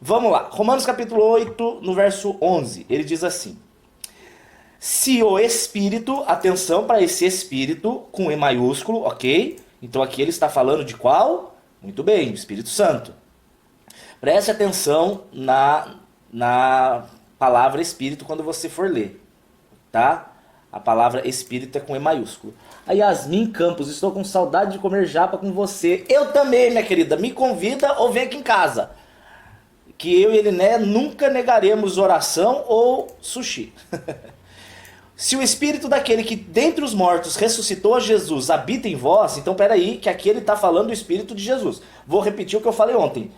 Vamos lá, Romanos capítulo 8, no verso 11, ele diz assim: se o Espírito, atenção para esse Espírito com E maiúsculo, ok? Então aqui ele está falando de qual? Muito bem, o Espírito Santo. Preste atenção na palavra Espírito quando você for ler, tá? A palavra Espírito é com E maiúsculo. A Yasmin Campos, estou com saudade de comer japa com você. Eu também, minha querida, me convida ou vem aqui em casa. Que eu e ele, né, nunca negaremos oração ou sushi. Se o espírito daquele que dentre os mortos ressuscitou a Jesus habita em vós, então peraí, que aqui ele está falando do espírito de Jesus. Vou repetir o que eu falei ontem.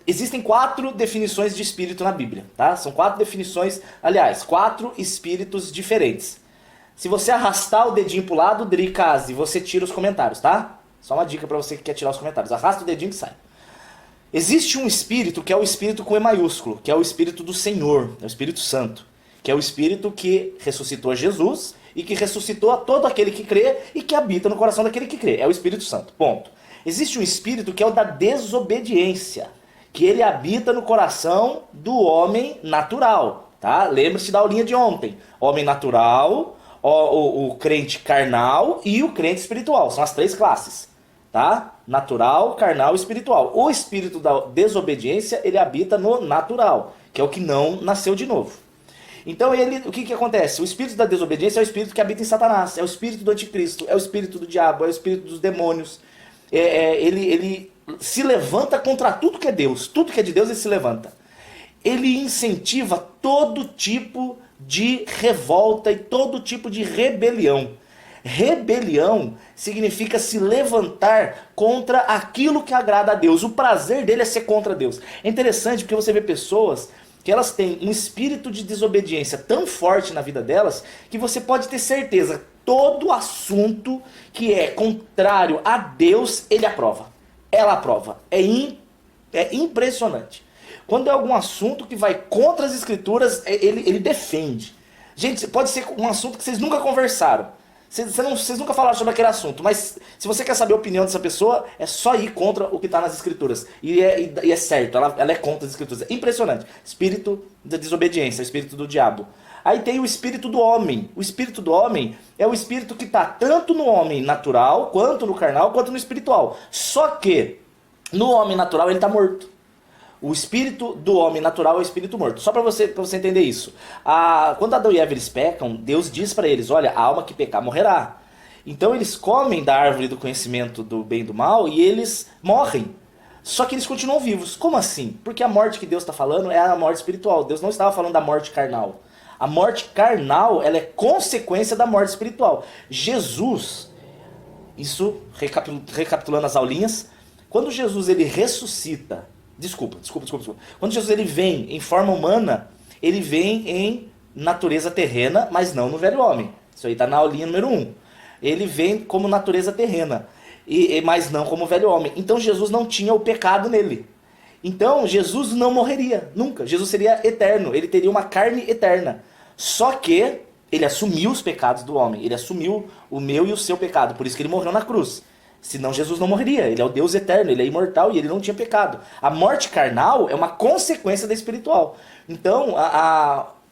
Existem 4 definições de espírito na Bíblia, tá? São 4 definições, aliás, 4 espíritos diferentes. Se você arrastar o dedinho pro lado, Dricase, você tira os comentários, tá? Só uma dica para você que quer tirar os comentários. Arrasta o dedinho que sai. Existe um espírito que é o espírito com E maiúsculo, que é o espírito do Senhor, é o Espírito Santo, que é o espírito que ressuscitou a Jesus e que ressuscitou a todo aquele que crê e que habita no coração daquele que crê. É o Espírito Santo, ponto. Existe um espírito que é o da desobediência, que ele habita no coração do homem natural, tá? Lembre-se da aulinha de ontem. Homem natural, o crente carnal e o crente espiritual, são as 3 classes. Tá? Natural, carnal e espiritual. O espírito da desobediência, ele habita no natural, que é o que não nasceu de novo. Então o que acontece? O espírito da desobediência é o espírito que habita em Satanás, é o espírito do anticristo, é o espírito do diabo, é o espírito dos demônios. Ele se levanta contra tudo que é Deus, tudo que é de Deus ele se levanta. Ele incentiva todo tipo de revolta e todo tipo de rebelião. Rebelião significa se levantar contra aquilo que agrada a Deus. O prazer dele é ser contra Deus. É interessante porque você vê pessoas que elas têm um espírito de desobediência tão forte na vida delas que você pode ter certeza, todo assunto que é contrário a Deus, ele aprova. Ela aprova. É impressionante. Quando é algum assunto que vai contra as escrituras, ele defende. Gente, pode ser um assunto que vocês nunca conversaram. Vocês nunca falaram sobre aquele assunto, mas se você quer saber a opinião dessa pessoa, é só ir contra o que está nas escrituras. E é certo, ela é contra as escrituras. É impressionante. Espírito da desobediência, espírito do diabo. Aí tem o espírito do homem. O espírito do homem é o espírito que está tanto no homem natural, quanto no carnal, quanto no espiritual. Só que no homem natural ele está morto. O espírito do homem natural é o espírito morto. Só para você entender isso. Quando Adão e Eva eles pecam, Deus diz para eles, olha, a alma que pecar morrerá. Então eles comem da árvore do conhecimento do bem e do mal e eles morrem. Só que eles continuam vivos. Como assim? Porque a morte que Deus está falando é a morte espiritual. Deus não estava falando da morte carnal. A morte carnal ela é consequência da morte espiritual. Jesus, isso recapitulando as aulinhas, quando Jesus ele ressuscita, Desculpa. Quando Jesus ele vem em forma humana, ele vem em natureza terrena, mas não no velho homem. Isso aí está na aulinha número 1. Ele vem como natureza terrena, mas não como velho homem. Então Jesus não tinha o pecado nele. Então Jesus não morreria, nunca. Jesus seria eterno, ele teria uma carne eterna. Só que ele assumiu os pecados do homem, ele assumiu o meu e o seu pecado, por isso que ele morreu na cruz. Senão Jesus não morreria, ele é o Deus eterno, ele é imortal e ele não tinha pecado. A morte carnal é uma consequência da espiritual. Então,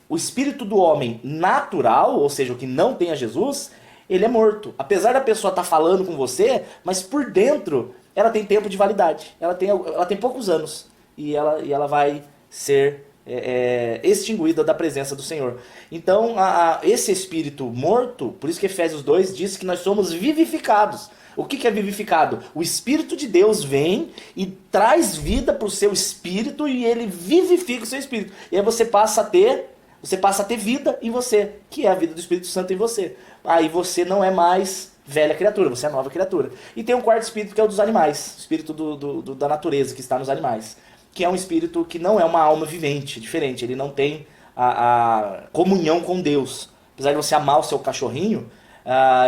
o espírito do homem natural, ou seja, o que não tem a Jesus, ele é morto. Apesar da pessoa estar falando com você, mas por dentro ela tem tempo de validade. Ela tem poucos anos e ela vai ser extinguida da presença do Senhor. Então, esse espírito morto, por isso que Efésios 2 diz que nós somos vivificados. O que é vivificado? O Espírito de Deus vem e traz vida para o seu espírito e ele vivifica o seu espírito. E aí você passa a ter vida em você, que é a vida do Espírito Santo em você. Aí você não é mais velha criatura, você é nova criatura. E tem um quarto espírito que é o dos animais, o espírito da natureza que está nos animais, que é um espírito que não é uma alma vivente, diferente, ele não tem a comunhão com Deus. Apesar de você amar o seu cachorrinho,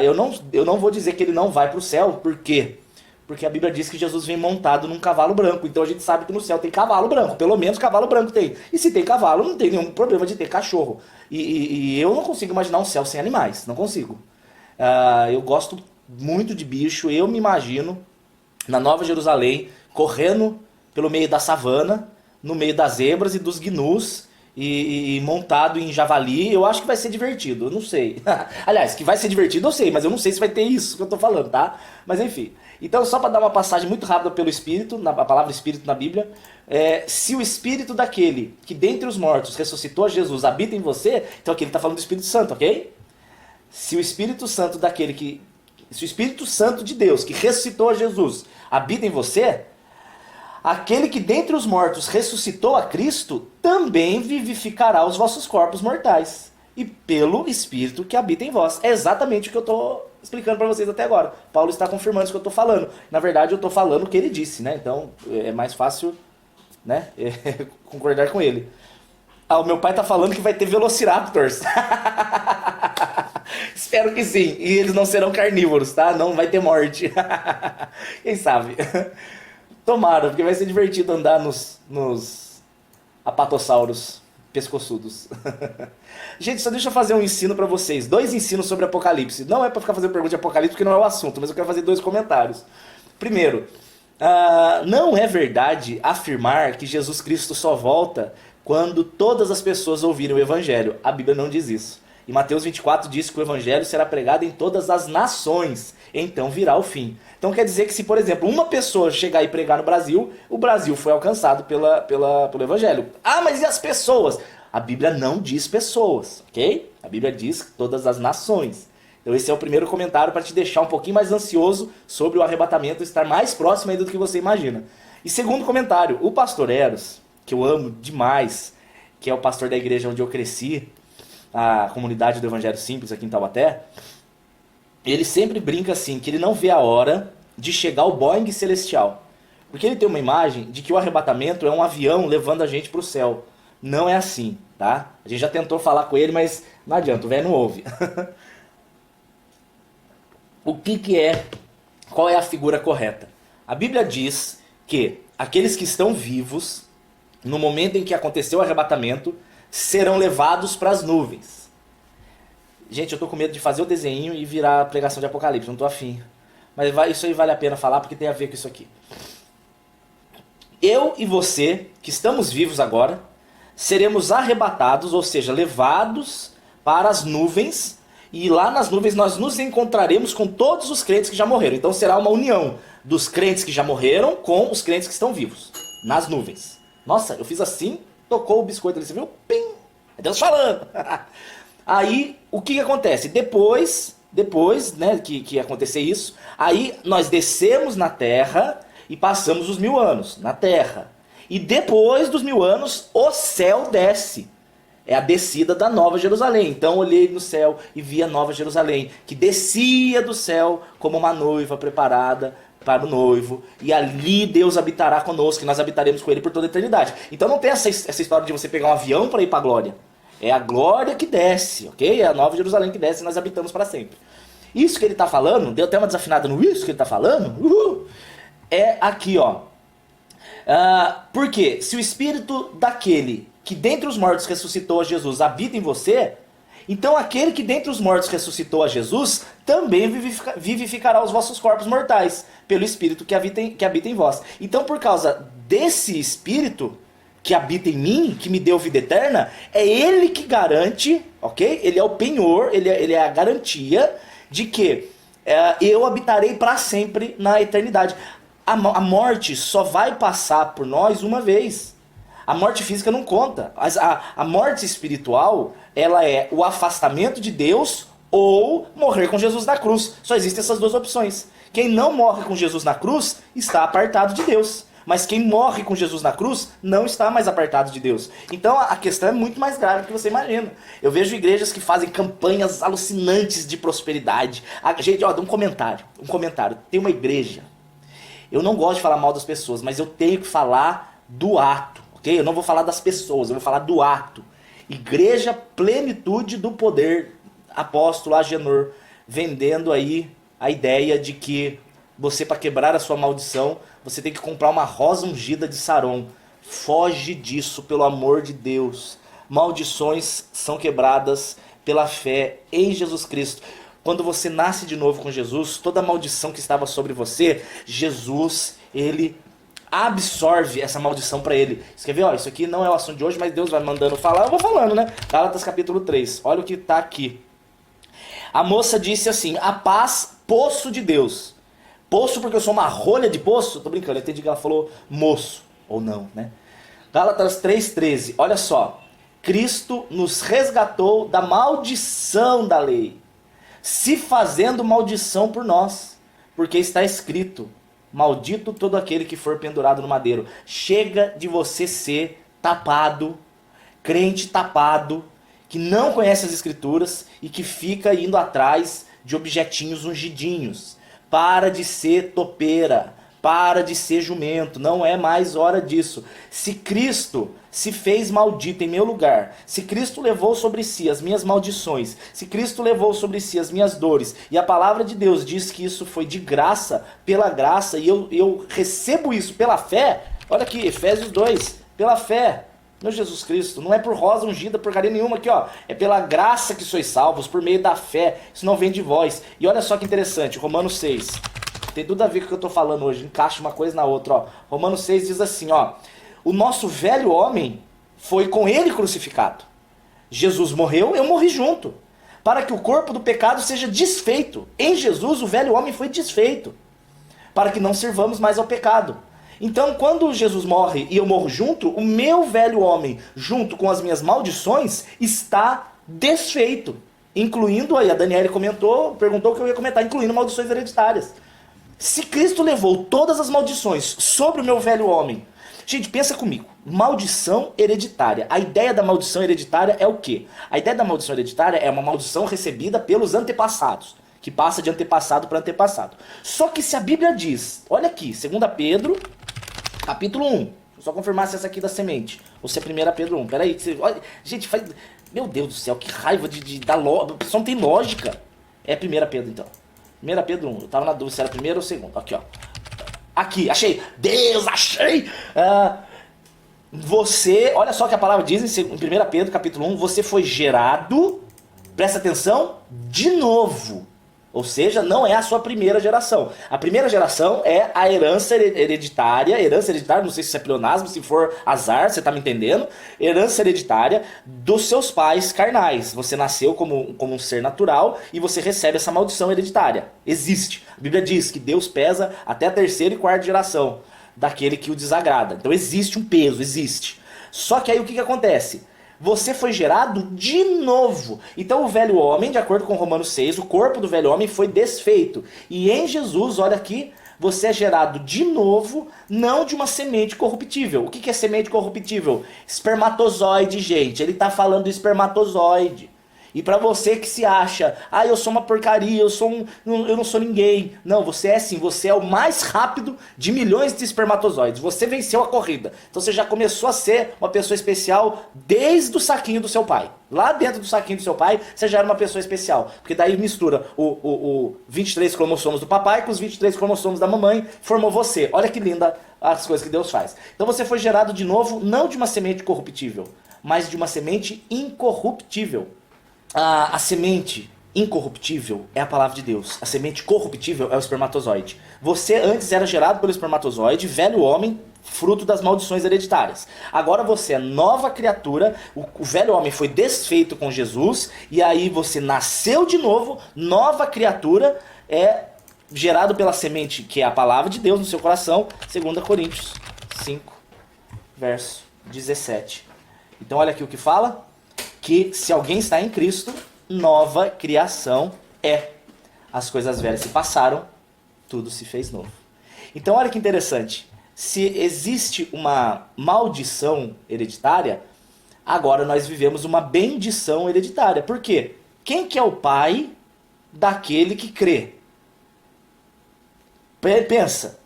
eu não vou dizer que ele não vai para o céu. Por quê? Porque a Bíblia diz que Jesus vem montado num cavalo branco. Então a gente sabe que no céu tem cavalo branco. Pelo menos cavalo branco tem. E se tem cavalo, não tem nenhum problema de ter cachorro. E eu não consigo imaginar um céu sem animais. Não consigo. Eu gosto muito de bicho. Eu me imagino na Nova Jerusalém, correndo pelo meio da savana, no meio das zebras e dos gnus e montado em javali. Eu acho que vai ser divertido, eu não sei. Aliás, que vai ser divertido eu sei, mas eu não sei se vai ter isso que eu tô falando, tá? Mas enfim. Então, só para dar uma passagem muito rápida pelo Espírito, a palavra Espírito na Bíblia, se o Espírito daquele que dentre os mortos ressuscitou a Jesus habita em você, então aqui ele está falando do Espírito Santo, ok? Se o Espírito Santo se o Espírito Santo de Deus que ressuscitou a Jesus habita em você, aquele que dentre os mortos ressuscitou a Cristo também vivificará os vossos corpos mortais, e pelo Espírito que habita em vós. É exatamente o que eu estou explicando para vocês até agora. Paulo está confirmando isso que eu estou falando. Na verdade, eu estou falando o que ele disse, né? Então é mais fácil, né, concordar com ele. O meu pai está falando que vai ter Velociraptors. Espero que sim. E eles não serão carnívoros, tá? Não vai ter morte. Quem sabe? Tomara, porque vai ser divertido andar nos apatossauros pescoçudos. Gente, só deixa eu fazer um ensino pra vocês. 2 ensinos sobre Apocalipse. Não é pra ficar fazendo pergunta de Apocalipse, porque não é o assunto, mas eu quero fazer 2 comentários. Primeiro, não é verdade afirmar que Jesus Cristo só volta quando todas as pessoas ouvirem o Evangelho. A Bíblia não diz isso. E Mateus 24 diz que o Evangelho será pregado em todas as nações, então virá o fim. Então quer dizer que se, por exemplo, uma pessoa chegar e pregar no Brasil, o Brasil foi alcançado pelo Evangelho. Ah, mas e as pessoas? A Bíblia não diz pessoas, ok? A Bíblia diz todas as nações. Então esse é o primeiro comentário para te deixar um pouquinho mais ansioso sobre o arrebatamento estar mais próximo ainda do que você imagina. E segundo comentário, o pastor Eros, que eu amo demais, que é o pastor da igreja onde eu cresci, a comunidade do Evangelho Simples aqui em Taubaté, ele sempre brinca assim, que ele não vê a hora de chegar o Boeing celestial. Porque ele tem uma imagem de que o arrebatamento é um avião levando a gente para o céu. Não é assim, tá? A gente já tentou falar com ele, mas não adianta, o velho não ouve. O que é? Qual é a figura correta? A Bíblia diz que aqueles que estão vivos, no momento em que aconteceu o arrebatamento, serão levados para as nuvens. Gente, eu tô com medo de fazer o desenho e virar a pregação de Apocalipse, não tô afim. Mas isso aí vale a pena falar porque tem a ver com isso aqui. Eu e você, que estamos vivos agora, seremos arrebatados, ou seja, levados para as nuvens, e lá nas nuvens nós nos encontraremos com todos os crentes que já morreram. Então será uma união dos crentes que já morreram com os crentes que estão vivos, nas nuvens. Nossa, eu fiz assim, tocou o biscoito ali, você viu? Pim! É Deus falando! Aí, o que acontece? Depois, né, que acontecer isso, aí nós descemos na terra e passamos os 1000 anos na terra. E depois dos 1000 anos, o céu desce. É a descida da Nova Jerusalém. Então olhei no céu e vi a Nova Jerusalém, que descia do céu como uma noiva preparada para o noivo. E ali Deus habitará conosco, e nós habitaremos com ele por toda a eternidade. Então não tem essa história de você pegar um avião para ir para a glória. É a glória que desce, ok? É a Nova Jerusalém que desce e nós habitamos para sempre. Isso que ele está falando, deu até uma desafinada no isso que ele está falando, é aqui, ó. Por quê? Se o espírito daquele que dentre os mortos ressuscitou a Jesus habita em você, então aquele que dentre os mortos ressuscitou a Jesus também vivificará os vossos corpos mortais, pelo espírito que habita em vós. Então por causa desse espírito que habita em mim, que me deu vida eterna, é ele que garante, ok? Ele é o penhor, ele é a garantia de que eu habitarei para sempre na eternidade. A morte só vai passar por nós uma vez. A morte física não conta. A morte espiritual, ela é o afastamento de Deus ou morrer com Jesus na cruz. Só existem essas 2 opções. Quem não morre com Jesus na cruz está apartado de Deus. Mas quem morre com Jesus na cruz não está mais apartado de Deus. Então a questão é muito mais grave do que você imagina. Eu vejo igrejas que fazem campanhas alucinantes de prosperidade. Gente, ó, dá um comentário. Tem uma igreja. Eu não gosto de falar mal das pessoas, mas eu tenho que falar do ato, ok? Eu não vou falar das pessoas, eu vou falar do ato. Igreja Plenitude do Poder, apóstolo Agenor, vendendo aí a ideia de que você, para quebrar a sua maldição, você tem que comprar uma rosa ungida de Saron. Foge disso, pelo amor de Deus. Maldições são quebradas pela fé em Jesus Cristo. Quando você nasce de novo com Jesus, toda a maldição que estava sobre você, Jesus, ele absorve essa maldição para ele. Você quer ver? Ó, isso aqui não é o assunto de hoje, mas Deus vai mandando falar, eu vou falando, né? Gálatas capítulo 3, olha o que tá aqui. A moça disse assim, a paz, poço de Deus. Poço porque eu sou uma rolha de poço? Tô brincando, eu entendi que ela falou moço, ou não, né? Gálatas 3,13, olha só. Cristo nos resgatou da maldição da lei, se fazendo maldição por nós, porque está escrito, maldito todo aquele que for pendurado no madeiro. Chega de você ser tapado, crente tapado, que não conhece as escrituras e que fica indo atrás de objetinhos ungidinhos. Para de ser topeira, para de ser jumento, não é mais hora disso. Se Cristo se fez maldito em meu lugar, se Cristo levou sobre si as minhas maldições, se Cristo levou sobre si as minhas dores, e a palavra de Deus diz que isso foi de graça, pela graça, e eu recebo isso pela fé, olha aqui, Efésios 2, pela fé, no Jesus Cristo, não é por rosa ungida, porcaria nenhuma aqui, ó, é pela graça que sois salvos, por meio da fé, isso não vem de vós. E olha só que interessante, Romanos 6, tem tudo a ver com o que eu tô falando hoje, encaixa uma coisa na outra, ó. Romanos 6 diz assim, ó, o nosso velho homem foi com ele crucificado. Jesus morreu, eu morri junto, para que o corpo do pecado seja desfeito. Em Jesus o velho homem foi desfeito, para que não sirvamos mais ao pecado. Então, quando Jesus morre e eu morro junto, o meu velho homem, junto com as minhas maldições, está desfeito. Incluindo, aí a Daniela perguntou o que eu ia comentar, incluindo maldições hereditárias. Se Cristo levou todas as maldições sobre o meu velho homem, gente, pensa comigo, maldição hereditária. A ideia da maldição hereditária é o quê? A ideia da maldição hereditária é uma maldição recebida pelos antepassados, que passa de antepassado para antepassado. Só que se a Bíblia diz, olha aqui, 2 Pedro, capítulo 1, deixa eu só confirmar se essa aqui é da semente, ou se é 1 Pedro 1, peraí, olha, gente, faz, meu Deus do céu, que raiva da lógica, a pessoa não tem lógica. É 1 Pedro então, 1 Pedro 1, eu tava na dúvida se era primeiro ou segundo, aqui ó, aqui, achei, Deus, achei, você, olha só o que a palavra diz em 1 Pedro capítulo 1, você foi gerado, presta atenção, de novo. Ou seja, não é a sua primeira geração. A primeira geração é a herança hereditária, não sei se isso é pleonasmo, se for azar, você tá me entendendo? Herança hereditária dos seus pais carnais. Você nasceu como um ser natural e você recebe essa maldição hereditária. Existe. A Bíblia diz que Deus pesa até a terceira e quarta geração daquele que o desagrada. Então existe um peso, existe. Só que aí o que acontece? Você foi gerado de novo. Então o velho homem, de acordo com Romanos 6, o corpo do velho homem foi desfeito. E em Jesus, olha aqui, você é gerado de novo, não de uma semente corruptível. O que é semente corruptível? Espermatozoide, gente. Ele está falando do espermatozoide. E para você que se acha, eu sou uma porcaria, eu não sou ninguém. Não, você é sim, você é o mais rápido de milhões de espermatozoides. Você venceu a corrida. Então você já começou a ser uma pessoa especial desde o saquinho do seu pai. Lá dentro do saquinho do seu pai, você já era uma pessoa especial. Porque daí mistura o 23 cromossomos do papai com os 23 cromossomos da mamãe, formou você. Olha que linda as coisas que Deus faz. Então você foi gerado de novo, não de uma semente corruptível, mas de uma semente incorruptível. A semente incorruptível é a palavra de Deus. A semente corruptível é o espermatozoide. Você antes era gerado pelo espermatozoide, velho homem, fruto das maldições hereditárias. Agora você é nova criatura, o velho homem foi desfeito com Jesus, e aí você nasceu de novo, nova criatura, é gerado pela semente que é a palavra de Deus no seu coração, 2 Coríntios 5, verso 17. Então olha aqui o que fala. Que se alguém está em Cristo, nova criação é. As coisas velhas se passaram, tudo se fez novo. Então olha que interessante, se existe uma maldição hereditária, agora nós vivemos uma bendição hereditária. Por quê? Quem que é o pai daquele que crê? Pensa,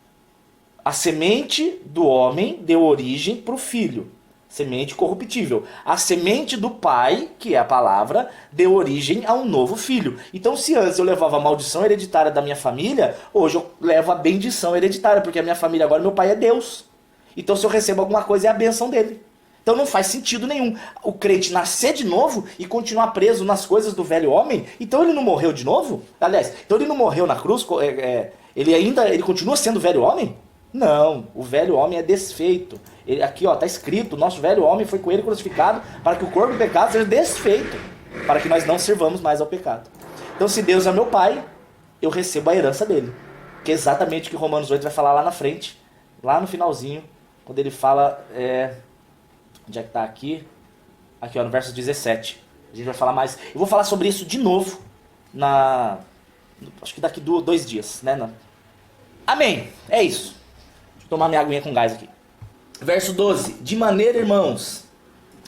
a semente do homem deu origem para o filho. Semente corruptível. A semente do pai, que é a palavra, deu origem a um novo filho. Então se antes eu levava a maldição hereditária da minha família, hoje eu levo a bendição hereditária, porque a minha família agora, meu pai é Deus. Então se eu recebo alguma coisa é a benção dele. Então não faz sentido nenhum o crente nascer de novo e continuar preso nas coisas do velho homem. Então ele não morreu de novo? Aliás, então ele não morreu na cruz, ele continua sendo velho homem? Não, o velho homem é desfeito. Ele, aqui ó, tá escrito, nosso velho homem foi com ele crucificado para que o corpo do pecado seja desfeito, para que nós não sirvamos mais ao pecado. Então se Deus é meu pai, eu recebo a herança dele. Que é exatamente o que Romanos 8 vai falar lá na frente, lá no finalzinho, quando ele fala, onde é que tá aqui? Aqui ó, no verso 17. A gente vai falar mais, eu vou falar sobre isso de novo, acho que daqui 2 dias, né? Amém, é isso. Deixa eu tomar minha aguinha com gás aqui. Verso 12. De maneira, irmãos,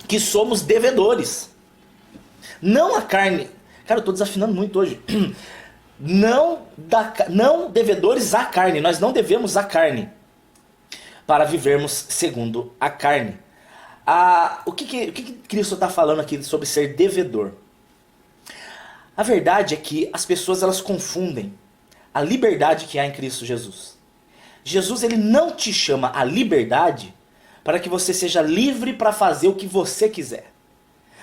que somos devedores. Não a carne. Cara, eu tô desafinando muito hoje. Não devedores à carne. Nós não devemos a carne para vivermos segundo a carne. O que Cristo está falando aqui sobre ser devedor? A verdade é que as pessoas elas confundem a liberdade que há em Cristo Jesus. Jesus ele não te chama à liberdade para que você seja livre para fazer o que você quiser.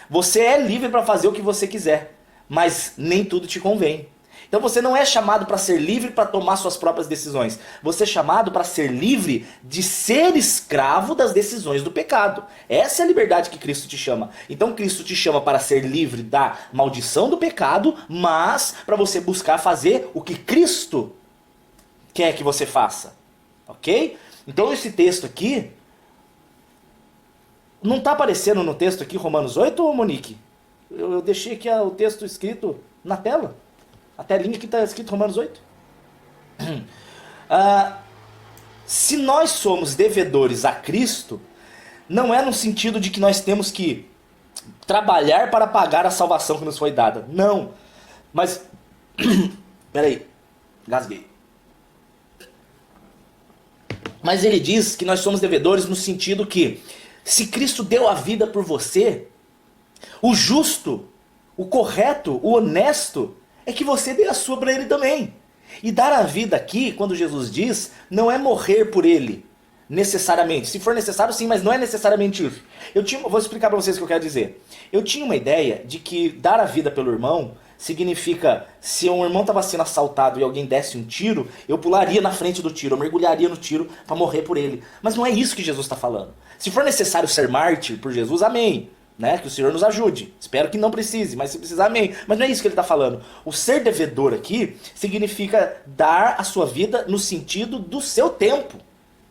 Você é livre para fazer o que você quiser, mas nem tudo te convém. Então você não é chamado para ser livre para tomar suas próprias decisões. Você é chamado para ser livre de ser escravo das decisões do pecado. Essa é a liberdade que Cristo te chama. Então Cristo te chama para ser livre da maldição do pecado, mas para você buscar fazer o que Cristo quer que você faça. Ok? Então esse texto aqui, não está aparecendo no texto aqui, Romanos 8, ou Monique? Eu deixei aqui o texto escrito na tela. A telinha que está escrito Romanos 8. Se nós somos devedores a Cristo, não é no sentido de que nós temos que trabalhar para pagar a salvação que nos foi dada. Não. Mas, peraí, gasguei. Mas ele diz que nós somos devedores no sentido que, se Cristo deu a vida por você, o justo, o correto, o honesto, é que você dê a sua para ele também. E dar a vida aqui, quando Jesus diz, não é morrer por ele, necessariamente. Se for necessário, sim, mas não é necessariamente isso. Vou explicar para vocês o que eu quero dizer. Eu tinha uma ideia de que dar a vida pelo irmão significa, se um irmão estava sendo assaltado e alguém desse um tiro, eu pularia na frente do tiro, eu mergulharia no tiro para morrer por ele. Mas não é isso que Jesus está falando. Se for necessário ser mártir por Jesus, amém. Né? Que o Senhor nos ajude. Espero que não precise, mas se precisar, amém. Mas não é isso que ele está falando. O ser devedor aqui significa dar a sua vida no sentido do seu tempo.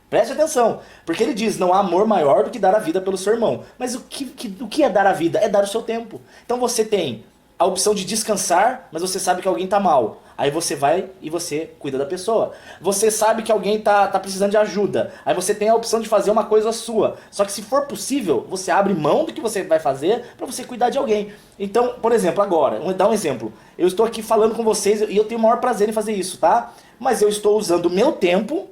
Preste atenção, porque ele diz, não há amor maior do que dar a vida pelo seu irmão. Mas o que é dar a vida? É dar o seu tempo. Então você tem a opção de descansar, mas você sabe que alguém está mal. Aí você vai e você cuida da pessoa. Você sabe que alguém tá precisando de ajuda. Aí você tem a opção de fazer uma coisa sua. Só que se for possível, você abre mão do que você vai fazer para você cuidar de alguém. Então, por exemplo, agora, vou dar um exemplo. Eu estou aqui falando com vocês e eu tenho o maior prazer em fazer isso, tá? Mas eu estou usando o meu tempo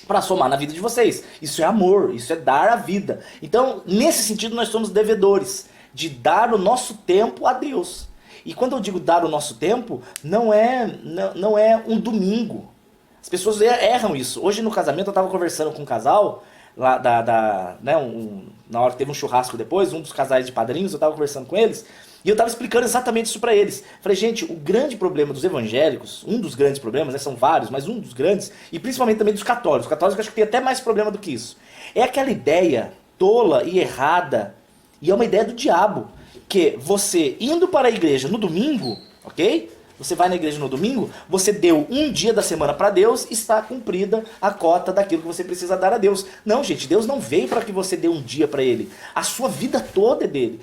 para somar na vida de vocês. Isso é amor, isso é dar a vida. Então, nesse sentido, nós somos devedores de dar o nosso tempo a Deus. E quando eu digo dar o nosso tempo, não é um domingo. As pessoas erram isso. Hoje no casamento eu estava conversando com um casal, lá na hora que teve um churrasco depois, um dos casais de padrinhos, eu estava conversando com eles, e eu estava explicando exatamente isso para eles. Falei, gente, o grande problema dos evangélicos, um dos grandes problemas, né, são vários, mas um dos grandes, e principalmente também dos católicos, eu acho que tem até mais problema do que isso, é aquela ideia tola e errada, e é uma ideia do diabo, que você indo para a igreja no domingo, ok? Você vai na igreja no domingo, você deu um dia da semana para Deus, está cumprida a cota daquilo que você precisa dar a Deus. Não, gente, Deus não veio para que você dê um dia para Ele. A sua vida toda é dele.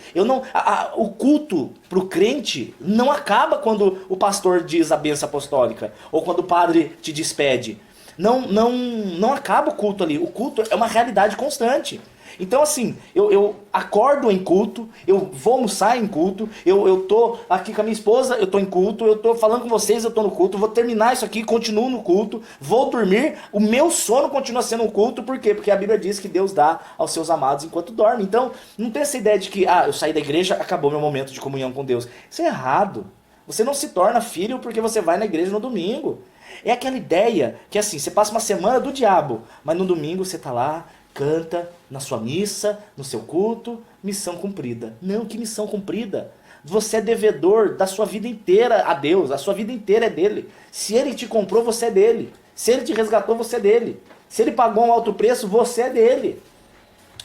O culto para o crente não acaba quando o pastor diz a bênção apostólica, ou quando o padre te despede. Não acaba o culto ali. O culto é uma realidade constante. Então assim, eu acordo em culto, eu vou almoçar em culto, eu tô aqui com a minha esposa, eu tô em culto, eu tô falando com vocês, eu tô no culto, vou terminar isso aqui, continuo no culto, vou dormir, o meu sono continua sendo um culto, por quê? Porque a Bíblia diz que Deus dá aos seus amados enquanto dorme. Então, não tem essa ideia de que, eu saí da igreja, acabou meu momento de comunhão com Deus. Isso é errado. Você não se torna filho porque você vai na igreja no domingo. É aquela ideia que assim, você passa uma semana do diabo, mas no domingo você tá lá, canta na sua missa, no seu culto, missão cumprida. Não, que missão cumprida? Você é devedor da sua vida inteira a Deus, a sua vida inteira é dele. Se ele te comprou, você é dele. Se ele te resgatou, você é dele. Se ele pagou um alto preço, você é dele.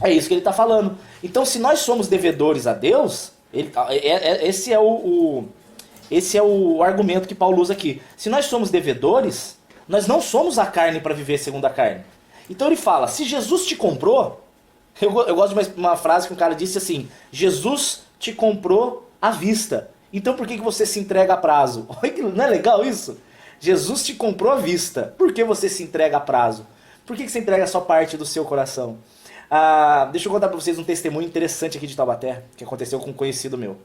É isso que ele está falando. Então, se nós somos devedores a Deus, esse é o argumento que Paulo usa aqui. Se nós somos devedores, nós não somos a carne para viver segundo a carne. Então ele fala, se Jesus te comprou, eu gosto de uma frase que um cara disse assim, Jesus te comprou à vista. Então por que você se entrega a prazo? Não é legal isso? Jesus te comprou à vista. Por que você se entrega a prazo? Por que você entrega só parte do seu coração? Deixa eu contar para vocês um testemunho interessante aqui de Taubaté, que aconteceu com um conhecido meu.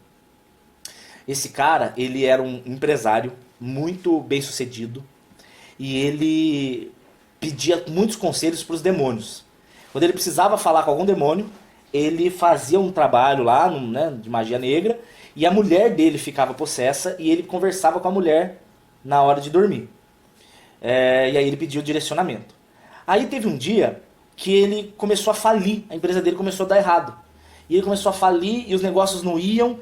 Esse cara, ele era um empresário muito bem sucedido e ele pedia muitos conselhos para os demônios. Quando ele precisava falar com algum demônio, ele fazia um trabalho lá, né, de magia negra, e a mulher dele ficava possessa e ele conversava com a mulher na hora de dormir. E aí ele pediu direcionamento. Aí teve um dia que ele começou a falir, a empresa dele começou a dar errado. E ele começou a falir e os negócios não iam,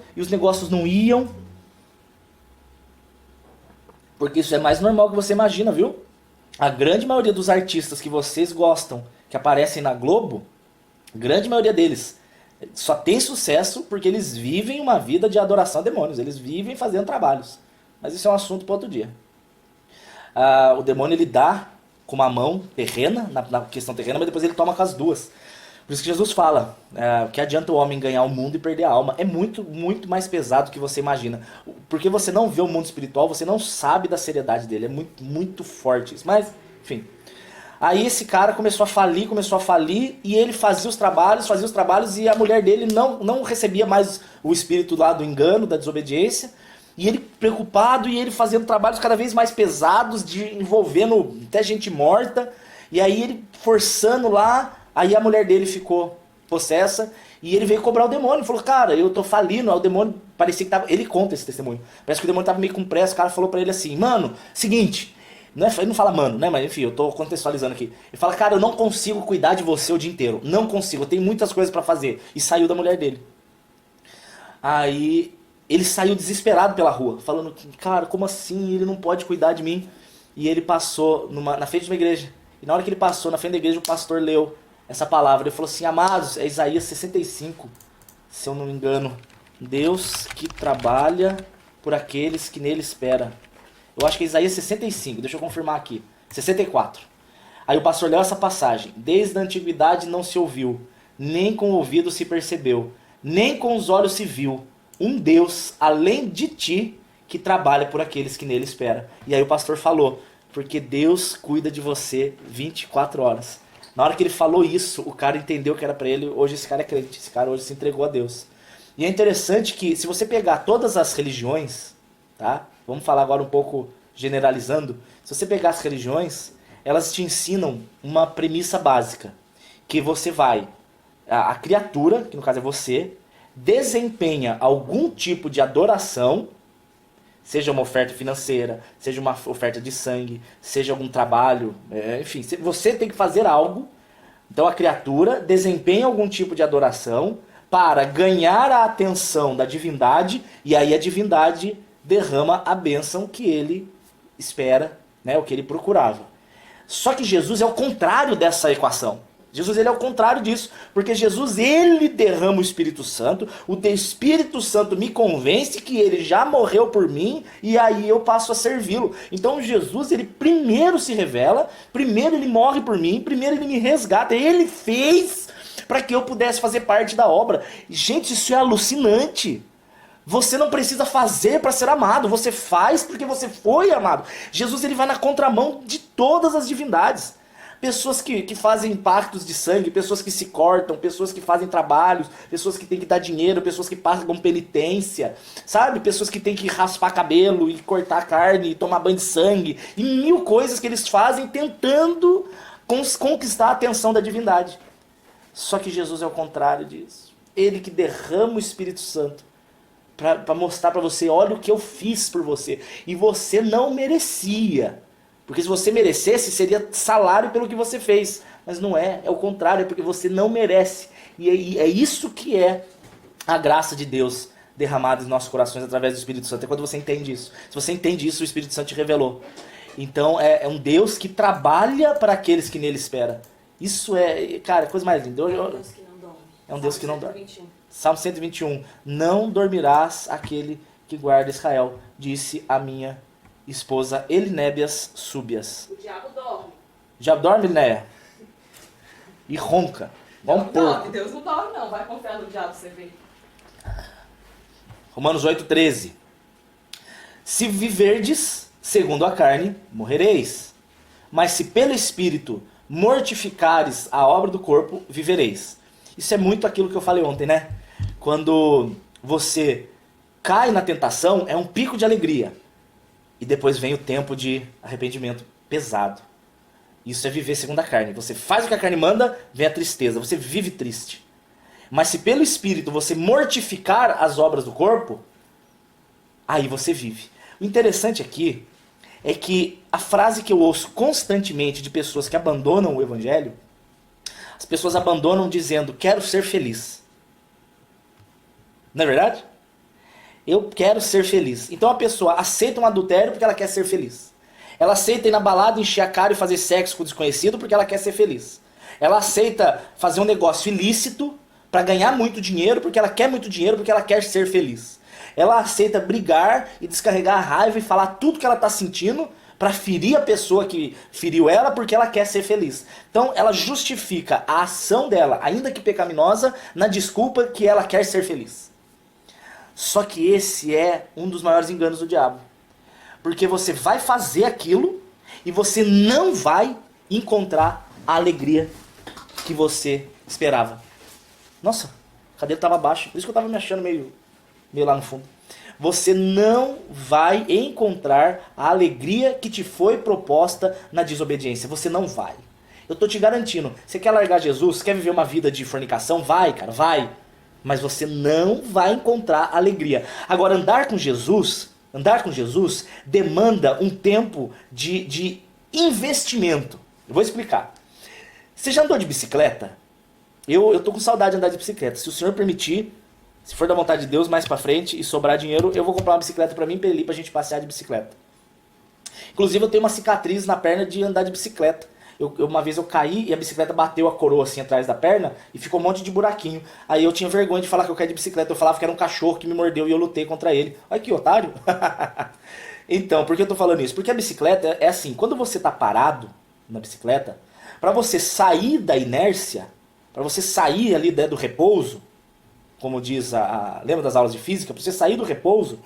Porque isso é mais normal que você imagina, viu? A grande maioria dos artistas que vocês gostam, que aparecem na Globo, grande maioria deles só tem sucesso porque eles vivem uma vida de adoração a demônios. Eles vivem fazendo trabalhos. Mas isso é um assunto para outro dia. O demônio ele dá com uma mão terrena, na questão terrena, mas depois ele toma com as duas. Por isso que Jesus fala, que adianta o homem ganhar o mundo e perder a alma. É muito, muito mais pesado do que você imagina. Porque você não vê o mundo espiritual, você não sabe da seriedade dele. É muito, muito forte isso. Mas, enfim. Aí esse cara começou a falir, e ele fazia os trabalhos, e a mulher dele não recebia mais o espírito lá do engano, da desobediência. E ele preocupado, e ele fazendo trabalhos cada vez mais pesados, envolvendo até gente morta. E aí ele forçando lá, aí a mulher dele ficou possessa, e ele veio cobrar o demônio. Falou, cara, eu tô falindo. Aí o demônio parecia que tava... Ele conta esse testemunho. Parece que o demônio tava meio com pressa. O cara falou pra ele assim, mano, seguinte... Ele não fala mano, né? Mas enfim, eu tô contextualizando aqui. Ele fala, cara, eu não consigo cuidar de você o dia inteiro. Não consigo, eu tenho muitas coisas pra fazer. E saiu da mulher dele. Aí ele saiu desesperado pela rua, falando, cara, como assim? Ele não pode cuidar de mim. E ele passou na frente de uma igreja. E na hora que ele passou na frente da igreja, o pastor leu essa palavra. Ele falou assim, amados, é Isaías 65, se eu não me engano. Deus que trabalha por aqueles que nele esperam. Eu acho que é Isaías 65, deixa eu confirmar aqui. 64. Aí o pastor leu essa passagem. Desde a antiguidade não se ouviu, nem com o ouvido se percebeu, nem com os olhos se viu, um Deus além de ti que trabalha por aqueles que nele esperam. E aí o pastor falou, porque Deus cuida de você 24 horas. Na hora que ele falou isso, o cara entendeu que era pra ele. Hoje esse cara é crente, esse cara hoje se entregou a Deus. E é interessante que se você pegar todas as religiões, tá? Vamos falar agora um pouco generalizando. Se você pegar as religiões, elas te ensinam uma premissa básica. Que você vai, a criatura, que no caso é você, desempenha algum tipo de adoração, seja uma oferta financeira, seja uma oferta de sangue, seja algum trabalho, enfim, você tem que fazer algo. Então a criatura desempenha algum tipo de adoração para ganhar a atenção da divindade, e aí a divindade derrama a bênção que ele espera, né, o que ele procurava. Só que Jesus é o contrário dessa equação. Jesus ele é o contrário disso, porque Jesus ele derrama o Espírito Santo, o Espírito Santo me convence que ele já morreu por mim e aí eu passo a servi-lo. Então Jesus ele primeiro se revela, primeiro ele morre por mim, primeiro ele me resgata, ele fez para que eu pudesse fazer parte da obra. Gente, isso é alucinante. Você não precisa fazer para ser amado, você faz porque você foi amado. Jesus ele vai na contramão de todas as divindades. Pessoas que fazem pactos de sangue, pessoas que se cortam, pessoas que fazem trabalhos, pessoas que têm que dar dinheiro, pessoas que pagam penitência, sabe? Pessoas que têm que raspar cabelo e cortar carne e tomar banho de sangue. E mil coisas que eles fazem tentando conquistar a atenção da divindade. Só que Jesus é o contrário disso. Ele que derrama o Espírito Santo para mostrar para você, olha o que eu fiz por você. E você não merecia. Porque se você merecesse, seria salário pelo que você fez. Mas não é, é o contrário, é porque você não merece. E é isso que é a graça de Deus derramada em nossos corações através do Espírito Santo. É quando você entende isso. Se você entende isso, o Espírito Santo te revelou. Então é um Deus que trabalha para aqueles que nele esperam. Isso é, cara, a coisa mais linda. É um Deus que não dorme. É um Deus que não dorme. 121. Salmo 121. Não dormirás aquele que guarda Israel, disse a minha esposa Elinébias Súbias. O diabo dorme. Já dorme, Linéia? E ronca. Igual um Não porco. dorme, Deus não dorme não. Vai confiar no diabo, você vê. Romanos 8,13. Se viverdes segundo a carne, morrereis. Mas se pelo Espírito mortificares a obra do corpo, vivereis. Isso é muito aquilo que eu falei ontem, né? Quando você cai na tentação, é um pico de alegria. E depois vem o tempo de arrependimento pesado. Isso é viver segundo a carne. Você faz o que a carne manda, vem a tristeza. Você vive triste. Mas se pelo Espírito você mortificar as obras do corpo, aí você vive. O interessante aqui é que a frase que eu ouço constantemente de pessoas que abandonam o Evangelho, as pessoas abandonam dizendo, quero ser feliz. Não é verdade? Eu quero ser feliz. Então a pessoa aceita um adultério porque ela quer ser feliz. Ela aceita ir na balada, encher a cara e fazer sexo com o desconhecido porque ela quer ser feliz. Ela aceita fazer um negócio ilícito para ganhar muito dinheiro porque ela quer muito dinheiro, porque ela quer ser feliz. Ela aceita brigar e descarregar a raiva e falar tudo que ela está sentindo para ferir a pessoa que feriu ela porque ela quer ser feliz. Então ela justifica a ação dela, ainda que pecaminosa, na desculpa que ela quer ser feliz. Só que esse é um dos maiores enganos do diabo. Porque você vai fazer aquilo e você não vai encontrar a alegria que você esperava. Nossa, a cadeira estava baixa, por isso que eu estava me achando meio lá no fundo. Você não vai encontrar a alegria que te foi proposta na desobediência. Você não vai. Eu estou te garantindo. Você quer largar Jesus? Quer viver uma vida de fornicação? Vai, cara, vai. Mas você não vai encontrar alegria. Agora, andar com Jesus demanda um tempo de investimento. Eu vou explicar. Você já andou de bicicleta? Eu tô com saudade de andar de bicicleta. Se o senhor permitir, se for da vontade de Deus, mais pra frente e sobrar dinheiro, eu vou comprar uma bicicleta pra mim e pra ele, pra gente passear de bicicleta. Inclusive, eu tenho uma cicatriz na perna de andar de bicicleta. Uma vez eu caí e a bicicleta bateu a coroa assim atrás da perna e ficou um monte de buraquinho. Aí eu tinha vergonha de falar que eu caí de bicicleta. Eu falava que era um cachorro que me mordeu e eu lutei contra ele. Olha que otário. Então, por que eu tô falando isso? Porque a bicicleta é assim, quando você tá parado na bicicleta, pra você sair da inércia, pra você sair ali do repouso, como diz lembra das aulas de física? Pra você sair do repouso,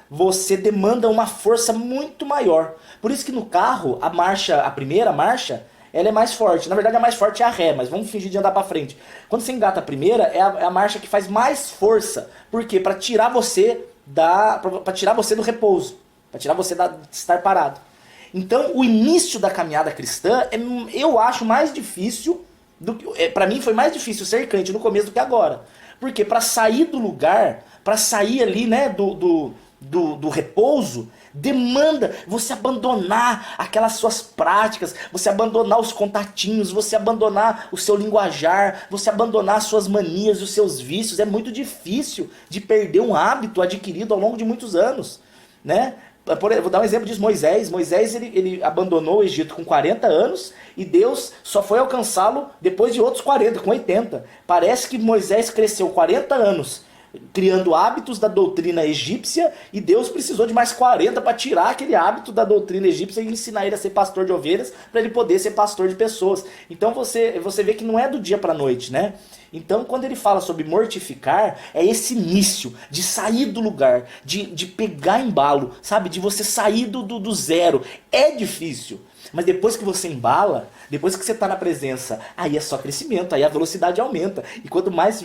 você demanda uma força muito maior. Por isso que no carro, a primeira marcha, ela é mais forte. Na verdade, a mais forte é a ré, mas vamos fingir de andar pra frente. Quando você engata a primeira, é a marcha que faz mais força. Por quê? Pra tirar você do repouso. Pra tirar você de estar parado. Então, o início da caminhada cristã, eu acho mais difícil, pra mim foi mais difícil ser crente no começo do que agora. Porque pra sair do lugar, pra sair ali, né, do repouso, demanda você abandonar aquelas suas práticas, você abandonar os contatinhos, você abandonar o seu linguajar, você abandonar as suas manias e os seus vícios. É muito difícil de perder um hábito adquirido ao longo de muitos anos, né? Vou dar um exemplo de Moisés. Moisés ele abandonou o Egito com 40 anos e Deus só foi alcançá-lo depois de outros 40, com 80. Parece que Moisés cresceu 40 anos criando hábitos da doutrina egípcia e Deus precisou de mais 40 para tirar aquele hábito da doutrina egípcia e ensinar ele a ser pastor de ovelhas para ele poder ser pastor de pessoas. Então você vê que não é do dia para a noite, né? Então, quando ele fala sobre mortificar, é esse início de sair do lugar, de pegar embalo, sabe? De você sair do zero. É difícil. Mas depois que você embala, depois que você está na presença, aí é só crescimento, aí a velocidade aumenta. E quanto mais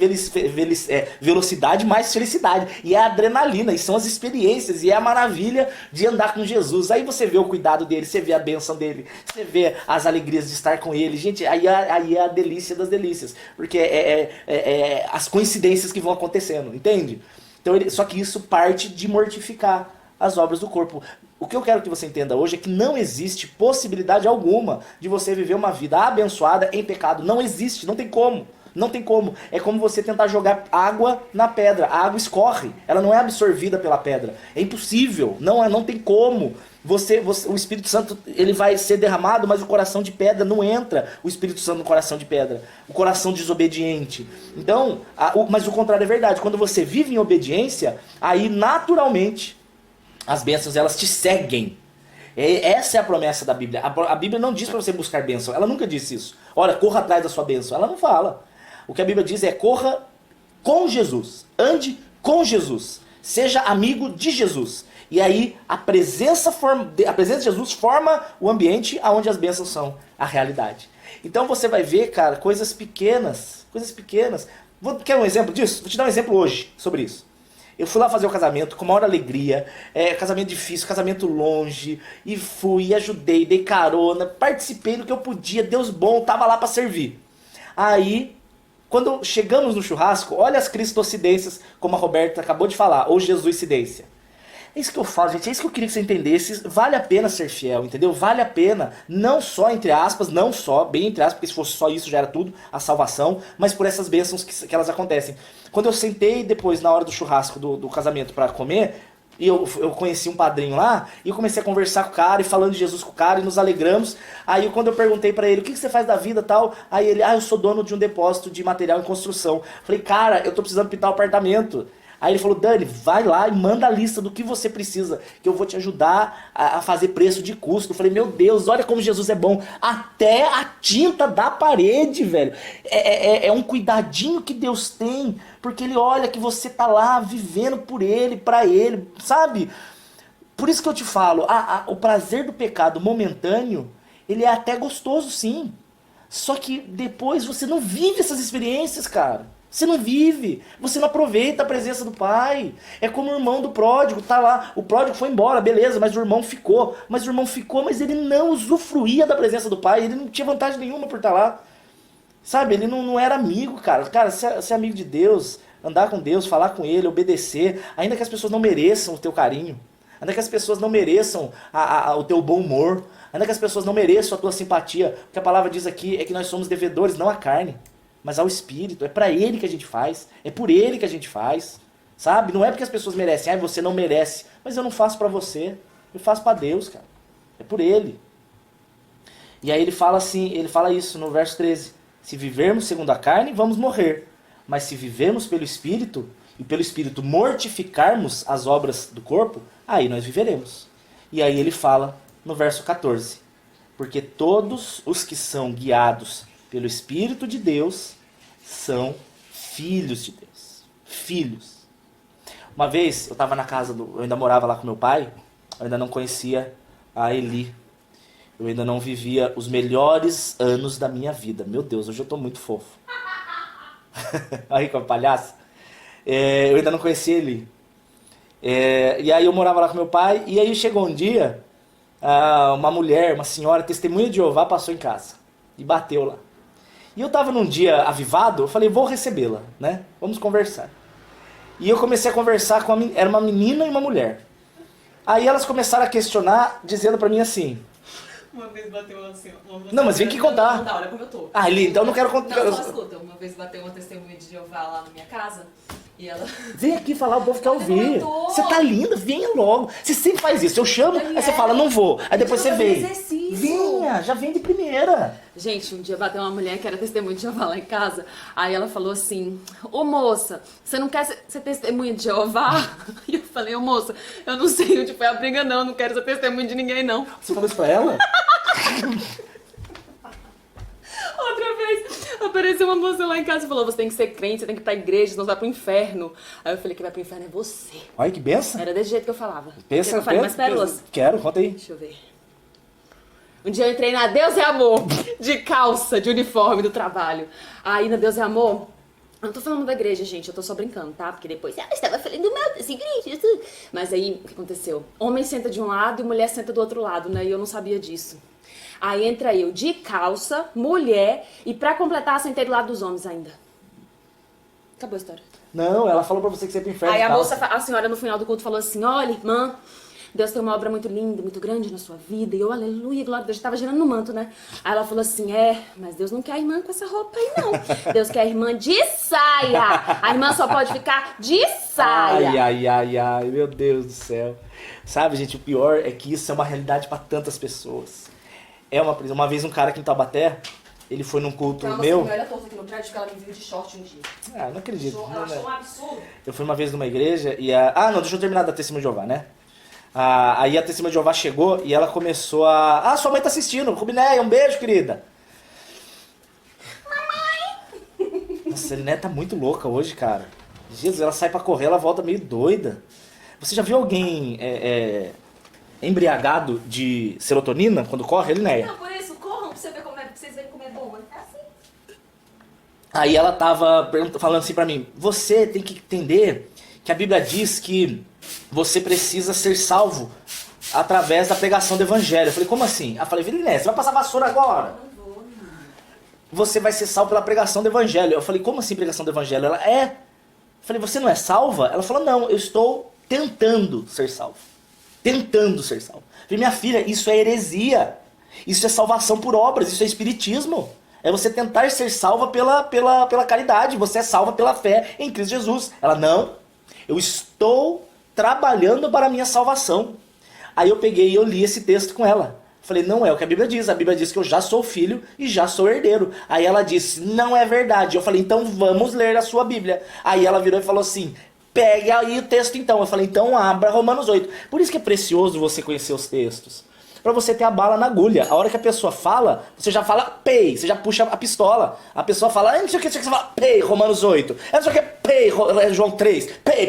velocidade, mais felicidade. E é a adrenalina, e são as experiências, e é a maravilha de andar com Jesus. Aí você vê o cuidado dele, você vê a bênção dele, você vê as alegrias de estar com ele. Gente, aí é a delícia das delícias. Porque é as coincidências que vão acontecendo, entende? Então, só que isso parte de mortificar as obras do corpo. O que eu quero que você entenda hoje é que não existe possibilidade alguma de você viver uma vida abençoada em pecado. Não existe, não tem como. Não tem como. É como você tentar jogar água na pedra. A água escorre. Ela não é absorvida pela pedra. É impossível. Não tem como. O Espírito Santo, ele vai ser derramado, mas o coração de pedra não entra o Espírito Santo no coração de pedra. O coração desobediente. Então, mas o contrário é verdade. Quando você vive em obediência, aí naturalmente as bênçãos elas te seguem. Essa é a promessa da Bíblia. A Bíblia não diz para você buscar bênção. Ela nunca disse isso. Olha, corra atrás da sua bênção. Ela não fala. O que a Bíblia diz é corra com Jesus. Ande com Jesus. Seja amigo de Jesus. E aí a presença de Jesus forma o ambiente onde as bênçãos são a realidade. Então você vai ver, cara, coisas pequenas. Coisas pequenas. Quer um exemplo disso? Vou te dar um exemplo hoje sobre isso. Eu fui lá fazer o casamento com maior alegria, casamento difícil, casamento longe, e fui, ajudei, dei carona, participei do que eu podia, Deus bom, tava lá para servir. Aí, quando chegamos no churrasco, olha as cristocidências, como a Roberta acabou de falar, ou jesuicidência. É isso que eu falo, gente, é isso que eu queria que você entendesse, vale a pena ser fiel, entendeu? Vale a pena, não só entre aspas, não só, bem entre aspas, porque se fosse só isso já era tudo, a salvação, mas por essas bênçãos que elas acontecem. Quando eu sentei depois, na hora do churrasco do casamento para comer, e eu conheci um padrinho lá, e eu comecei a conversar com o cara, e falando de Jesus com o cara, e nos alegramos. Aí quando eu perguntei pra ele, o que você faz da vida tal? Aí ele, eu sou dono de um depósito de material em construção. Falei, cara, eu tô precisando pintar o apartamento. Aí ele falou, Dani, vai lá e manda a lista do que você precisa, que eu vou te ajudar a fazer preço de custo. Eu falei, meu Deus, olha como Jesus é bom. Até a tinta da parede, velho. É um cuidadinho que Deus tem, porque ele olha que você tá lá vivendo por ele, pra ele, sabe? Por isso que eu te falo, o prazer do pecado momentâneo, ele é até gostoso, sim. Só que depois você não vive essas experiências, cara. Você não vive, você não aproveita a presença do pai. É como o irmão do pródigo, tá lá, o pródigo foi embora, beleza, mas o irmão ficou. Mas ele não usufruía da presença do pai, ele não tinha vantagem nenhuma por estar lá. Sabe, ele não era amigo, cara. Cara, ser amigo de Deus, andar com Deus, falar com ele, obedecer, ainda que as pessoas não mereçam o teu carinho, ainda que as pessoas não mereçam o teu bom humor, ainda que as pessoas não mereçam a tua simpatia. O que a palavra diz aqui é que nós somos devedores, não à carne, mas ao Espírito. É pra Ele que a gente faz. É por Ele que a gente faz. Sabe? Não é porque as pessoas merecem. Você não merece. Mas eu não faço pra você. Eu faço pra Deus, cara. É por Ele. E aí ele fala assim, ele fala isso no verso 13. Se vivermos segundo a carne, vamos morrer. Mas se vivermos pelo Espírito, e pelo Espírito mortificarmos as obras do corpo, aí nós viveremos. E aí ele fala no verso 14. Porque todos os que são guiados pelo Espírito de Deus, são filhos de Deus. Filhos. Uma vez, eu estava na casa eu ainda morava lá com meu pai, eu ainda não conhecia a Eli. Eu ainda não vivia os melhores anos da minha vida. Meu Deus, hoje eu estou muito fofo. Aí, com a palhaça. Eu ainda não conhecia Eli. E aí eu morava lá com meu pai, e aí chegou um dia, uma mulher, uma senhora, testemunha de Jeová, passou em casa e bateu lá. E eu tava num dia avivado, eu falei, vou recebê-la, né? Vamos conversar. E eu comecei a conversar era uma menina e uma mulher. Aí elas começaram a questionar, dizendo pra mim assim... Uma vez bateu assim... Não, mas vem aqui contar. Não, olha como eu tô. Eli, então eu não quero contar... Não, só escuta. Uma vez bateu uma testemunha de Jeová lá na minha casa, e ela... Vem aqui falar, o povo quer ouvir. Você tá linda, venha logo. Você sempre faz isso, eu chamo, aí você fala, não vou. Aí depois você vem. Venha, já vem de primeira. Gente, um dia bateu uma mulher que era testemunha de Jeová lá em casa. Aí ela falou assim, ô moça, você não quer ser testemunha de Jeová? E eu falei, ô moça, eu não sei onde foi a briga não quero ser testemunha de ninguém não. Você falou isso pra ela? Outra vez, apareceu uma moça lá em casa e falou, você tem que ser crente, você tem que ir pra igreja, senão você vai pro inferno. Aí eu falei, quem vai pro inferno é você. Olha que benção. Era desse jeito que eu falava. Pensa, eu falei, mas pérolas. Quero, conta aí. Deixa eu ver. Um dia eu entrei na Deus é Amor, de calça, de uniforme do trabalho. Aí na Deus é Amor, eu não tô falando da igreja, gente, eu tô só brincando, tá? Porque depois, estava falando mal dessa igreja. Mas aí, o que aconteceu? Homem senta de um lado e mulher senta do outro lado, né? E eu não sabia disso. Aí entra eu de calça, mulher, e pra completar, sentei do lado dos homens ainda. Acabou a história. Não, ela falou pra você que você ia pro inferno. Aí a senhora no final do culto falou assim, olha, irmã, Deus tem uma obra muito linda, muito grande na sua vida. E eu, aleluia, glória a Deus, estava girando no manto, né? Aí ela falou assim, mas Deus não quer a irmã com essa roupa aí, não. Deus quer a irmã de saia. A irmã só pode ficar de saia. Ai, meu Deus do céu. Sabe, gente, o pior é que isso é uma realidade para tantas pessoas. Uma vez um cara aqui em Taubaté, ele foi num culto meu... Ela torta aqui no prédio porque ela me viu de short um dia. Não acredito. Ela achou um absurdo. Eu fui uma vez numa igreja e não, deixa eu terminar da Testemunha de Jeová, né? Aí a Testemunha de Jeová chegou e ela começou sua mãe tá assistindo. Rubinéia, um beijo, querida. Mamãe! Nossa, a Liné tá muito louca hoje, cara. Jesus, ela sai pra correr, ela volta meio doida. Você já viu alguém embriagado de serotonina quando corre, Linéia? Não, por isso, corram pra você ver como pra vocês verem como é bom. É assim. Aí ela tava falando assim pra mim, você tem que entender que a Bíblia diz que você precisa ser salvo através da pregação do evangelho. Eu falei, como assim? Eu falei, Liné, você vai passar vassoura agora? Não vou, não. Você vai ser salvo pela pregação do evangelho. Eu falei, como assim pregação do evangelho? Ela, Eu falei, você não é salva? Ela falou, não, eu estou tentando ser salvo. Tentando ser salvo. Eu falei, minha filha, isso é heresia. Isso é salvação por obras, isso é espiritismo. É você tentar ser salva pela caridade. Você é salva pela fé em Cristo Jesus. Ela, não, eu estou trabalhando para a minha salvação. Aí eu peguei e eu li esse texto com ela. Falei, não é o que a Bíblia diz. A Bíblia diz que eu já sou filho e já sou herdeiro. Aí ela disse, não é verdade. Eu falei, então vamos ler a sua Bíblia. Aí ela virou e falou assim, pegue aí o texto então. Eu falei, então abra Romanos 8. Por isso que é precioso você conhecer os textos. Pra você ter a bala na agulha. A hora que a pessoa fala, você já fala pei, você já puxa a pistola. A pessoa fala, não sei o que, você fala pei, Romanos 8. Não sei o que, pei, João 3. Pei.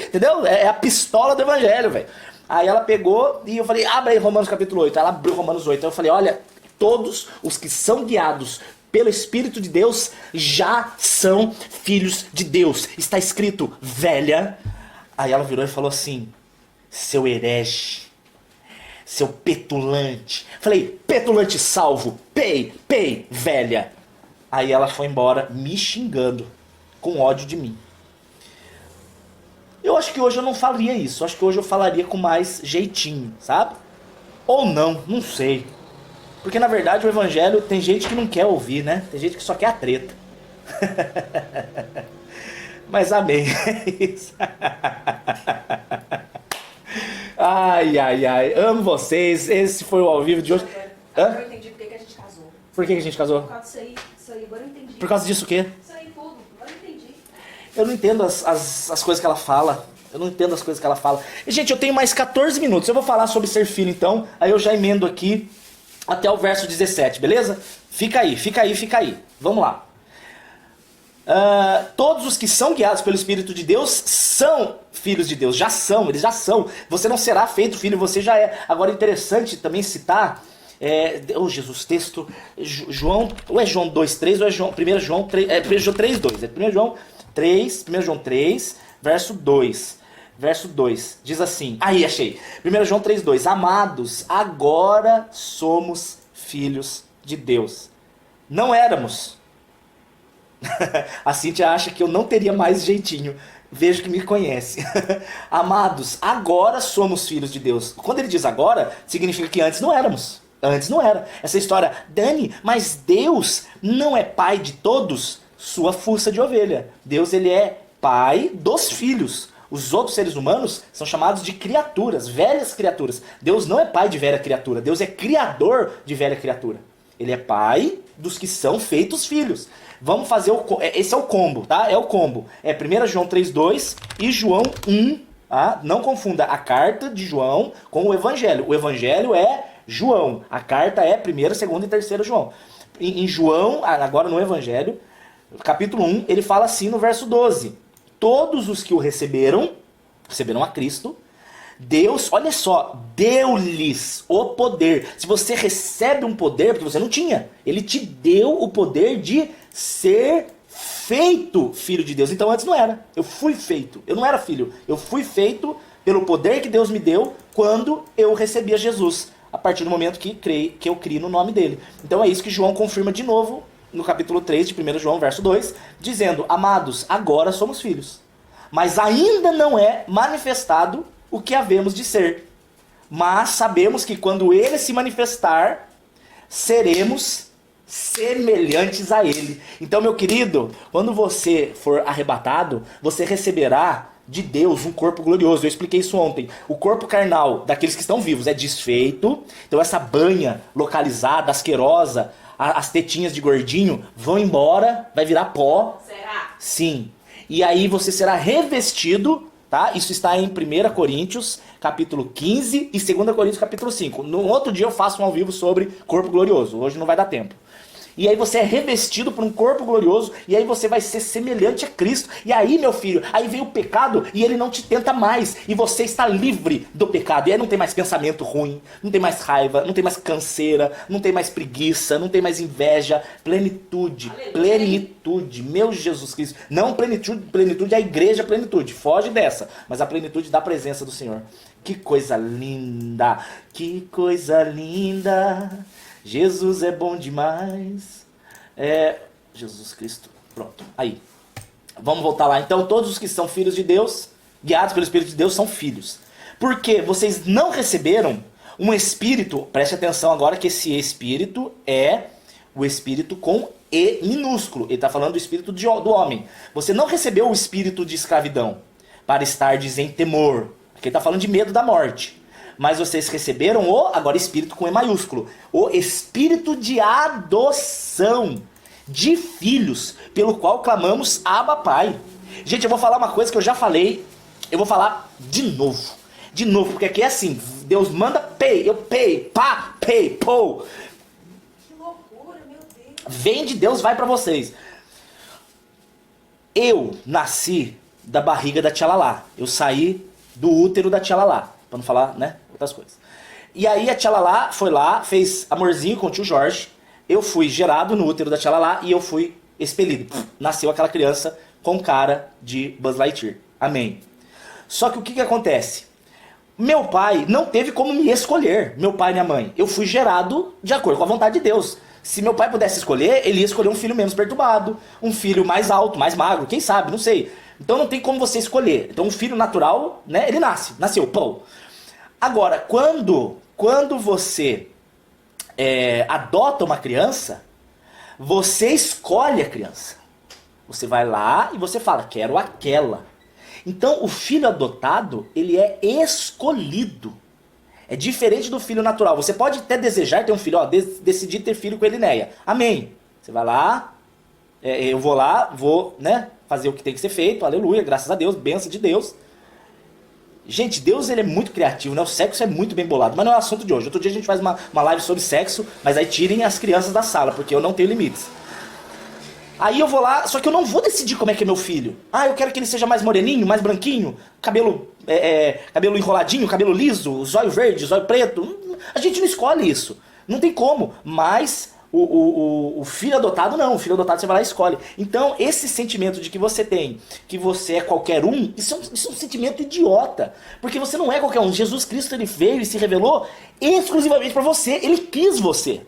Entendeu? É a pistola do evangelho, velho. Aí ela pegou e eu falei, abre aí Romanos capítulo 8. Ela abriu Romanos 8. Aí eu falei, olha, todos os que são guiados pelo Espírito de Deus já são filhos de Deus. Está escrito, velha. Aí ela virou e falou assim, seu herege. Seu petulante. Falei, petulante salvo. Pei, velha. Aí ela foi embora me xingando. Com ódio de mim. Eu acho que hoje eu não falaria isso. Eu acho que hoje eu falaria com mais jeitinho, sabe? Ou não sei. Porque na verdade o evangelho tem gente que não quer ouvir, né? Tem gente que só quer a treta. Mas amém. É isso. Ai, amo vocês. Esse foi o ao vivo de hoje. Agora eu entendi por que a gente casou. Por que a gente casou? Por causa disso aí, agora eu entendi. Por causa disso o quê? Isso aí tudo, agora eu entendi. Eu não entendo as coisas que ela fala. Eu não entendo as coisas que ela fala. E, gente, eu tenho mais 14 minutos. Eu vou falar sobre ser filho, então. Aí eu já emendo aqui até o verso 17, beleza? Fica aí. Vamos lá. Todos os que são guiados pelo Espírito de Deus são filhos de Deus. Eles já são. Você não será feito filho, você já é. Agora é interessante também citar... Jesus, texto... João... Ou é João 2,3 ou é João, 1 João 3... 1 João 3,2. É 1 João 3, verso 2. Verso 2. Diz assim... Aí, achei. 1 João 3,2. Amados, agora somos filhos de Deus. Não éramos... A Cíntia acha que eu não teria mais jeitinho. Vejo que me conhece. Amados, agora somos filhos de Deus. Quando ele diz agora, significa que antes não éramos. Antes não era. Essa história, Dani, mas Deus não é pai de todos? Sua fuça de ovelha. Deus, ele é pai dos filhos. Os outros seres humanos são chamados de criaturas, velhas criaturas. Deus não é pai de velha criatura. Deus é criador de velha criatura. Ele é pai dos que são feitos filhos. Vamos fazer esse é o combo, tá? É o combo. É 1 João 3,2 e João 1. Tá? Não confunda a carta de João com o Evangelho. O Evangelho é João. A carta é 1º, 2º e 3º João. Em João, agora no Evangelho, capítulo 1, ele fala assim no verso 12. Todos os que o receberam a Cristo, Deus, olha só, deu-lhes o poder. Se você recebe um poder, porque você não tinha, ele te deu o poder de ser feito filho de Deus. Então antes não era, eu fui feito, eu não era filho, eu fui feito pelo poder que Deus me deu quando eu recebi a Jesus, a partir do momento que eu criei no nome dele. Então é isso que João confirma de novo no capítulo 3 de 1 João, verso 2, dizendo, amados, agora somos filhos, mas ainda não é manifestado o que havemos de ser. Mas sabemos que quando ele se manifestar, seremos semelhantes a ele. Então, meu querido, quando você for arrebatado, você receberá de Deus um corpo glorioso. Eu expliquei isso ontem. O corpo carnal daqueles que estão vivos é desfeito. Então essa banha localizada, asquerosa, as tetinhas de gordinho vão embora, vai virar pó. Será? Sim. E aí você será revestido, tá? Isso está em 1 Coríntios, capítulo 15 e 2 Coríntios, capítulo 5. No outro dia eu faço um ao vivo sobre corpo glorioso. Hoje não vai dar tempo. E aí você é revestido por um corpo glorioso, e aí você vai ser semelhante a Cristo. E aí, meu filho, aí vem o pecado e ele não te tenta mais. E você está livre do pecado. E aí não tem mais pensamento ruim, não tem mais raiva, não tem mais canseira, não tem mais preguiça, não tem mais inveja. Plenitude, Aleluia. plenitude, meu Jesus Cristo. Não plenitude, a igreja plenitude. Foge dessa, mas a plenitude da presença do Senhor. Que coisa linda, que coisa linda. Jesus é bom demais. Jesus Cristo. Pronto. Aí. Vamos voltar lá. Então, todos os que são filhos de Deus, guiados pelo Espírito de Deus, são filhos. Porque vocês não receberam um espírito. Preste atenção agora que esse espírito é o espírito com E minúsculo. Ele está falando do espírito do homem. Você não recebeu o espírito de escravidão para estardes em temor. Aqui ele está falando de medo da morte. Mas vocês receberam agora espírito com E maiúsculo, o espírito de adoção de filhos, pelo qual clamamos Abba Pai. Gente, eu vou falar uma coisa que eu já falei, eu vou falar de novo, porque aqui é assim, Deus manda pay, eu pay, pá, pay, pô. Que loucura, meu Deus. Vem de Deus, vai pra vocês. Eu nasci da barriga da tia Lalá, eu saí do útero da tia Lalá. Pra não falar, né, outras coisas. E aí a tia Lalá foi lá, fez amorzinho com o tio Jorge. Eu fui gerado no útero da tia Lalá e eu fui expelido. Nasceu aquela criança com cara de Buzz Lightyear. Amém. Só que o que acontece? Meu pai não teve como me escolher, meu pai e minha mãe. Eu fui gerado de acordo com a vontade de Deus. Se meu pai pudesse escolher, ele ia escolher um filho menos perturbado, um filho mais alto, mais magro, quem sabe, não sei. Então não tem como você escolher. Então um filho natural, né, ele nasceu, pô. Agora, quando você adota uma criança, você escolhe a criança. Você vai lá e você fala, quero aquela. Então o filho adotado, ele é escolhido. É diferente do filho natural. Você pode até desejar ter um filho, decidir ter filho com Elinéia. Amém. Você vai lá, eu vou lá, né, fazer o que tem que ser feito, aleluia, graças a Deus, bênção de Deus. Gente, Deus ele é muito criativo, né? O sexo é muito bem bolado, mas não é o assunto de hoje. Outro dia a gente faz uma live sobre sexo, mas aí tirem as crianças da sala, porque eu não tenho limites. Aí eu vou lá, só que eu não vou decidir como é que é meu filho. Eu quero que ele seja mais moreninho, mais branquinho, cabelo enroladinho, cabelo liso, zóio verde, zóio preto. A gente não escolhe isso. Não tem como. Mas o filho adotado não. O filho adotado você vai lá e escolhe. Então, esse sentimento de que você tem, que você é qualquer um, isso é um sentimento idiota. Porque você não é qualquer um. Jesus Cristo ele veio e se revelou exclusivamente para você. Ele quis você.